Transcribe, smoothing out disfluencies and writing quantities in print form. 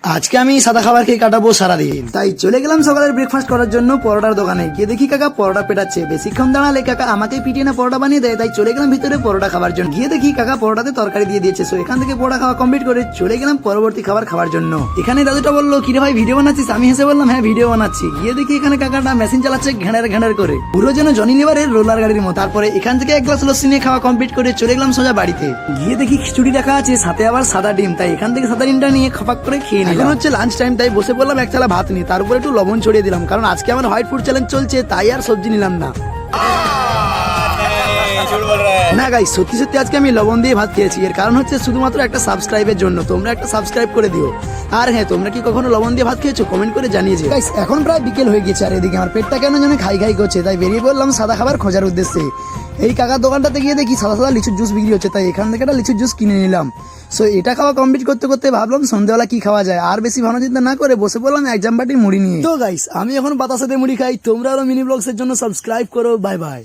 আজকে আমি সাদা খাবার খেয়ে কাটাবো সারাদিন, তাই চলে গেলাম সকালের ব্রেকফাস্ট করার জন্য পরোটার দোকানে। গিয়ে দেখি কাকা পরোটা পেটাচ্ছে। বেশিক্ষণ দাঁড়ালে কাকা আমাকে পিটিয়ে না পরোটা বানিয়ে দেয়, তাই চলে গেলাম ভিতরে পরোটা খাবার জন্য। গিয়ে দেখি কাকা পরোটাতে তরকারি দিয়ে দিয়েছে। সো এখান থেকে পরোটা খাওয়া কমপ্লিট করে চলে গেলাম পরবর্তী খাবার খাওয়ার জন্য। এখানে দাদুটা বললো, কিরে ভাই ভিডিও বানাচ্ছিস? আমি হেসে বললাম হ্যাঁ ভিডিও বানাচ্ছি। গিয়ে দেখি এখানে কাকাটা মেশিন চালাচ্ছে ঘ্যাঁড়ার ঘ্যাঁড়ার করে, পুরো যেন জনি লিভারের রোলার গাড়ির মতো। তারপরে এখান থেকে এক গ্লাস লস্যি নিয়ে খাওয়া কমপ্লিট করে চলে গেলাম সোজা বাড়িতে। গিয়ে দেখি খিচুড়ি রাখা আছে, সাথে আবার সাদা ডিম, তাই এখান থেকে সাদা ডিমটা নিয়ে খপাক করে খেয়ে নিলাম। এখন হচ্ছে লাঞ্চ টাইম, তাই বসে বললাম এক থালা ভাত নিই, তার উপরে একটু লবণ ছড়িয়ে দিলাম, কারণ আজকে আমার হোয়াইট ফুড চ্যালেঞ্জ চলছে, তাই আর সবজি নিলাম না। না গাইস, সত্যি সত্যি আজকে আমি লবণ দিয়ে ভাত খেয়েছি। এর কারণ হচ্ছে শুধুমাত্র একটা সাবস্ক্রাইবের জন্য। তোমরা একটা সাবস্ক্রাইব করে দিও। আর হ্যাঁ, তোমরা কি কখনো লবণ দিয়ে ভাত খেয়েছো? কমেন্ট করে জানিয়েছো। গাইস এখন প্রায় বিকেল হয়ে গেছে, আর এদিকে আমার পেটটা কেন যেন খাই খাই করছে, তাই বেরিয়ে পড়লাম সাদা খাবার খোঁজার উদ্দেশ্যে। এই কাকার দোকানটাতে গিয়ে দেখি সাদা সাদা লিচুর জুস বিক্রি হচ্ছে, তাই এখান থেকে একটা লিচুর জুস কিনে নিলাম। সো এটা খাওয়া কমপ্লিট করতে করতে ভাবলাম সন্ধ্যাবেলা কি খাওয়া যায়, আর বেশি ভালো চিন্তা না করে বসে পড়লাম এক জামবাটি মুড়ি নিয়ে। তো গাইস আমি এখন বাতাসাতে মুড়ি খাই। তোমরা আরো মিনি ব্লগস এর জন্য সাবস্ক্রাইব করো। Bye bye.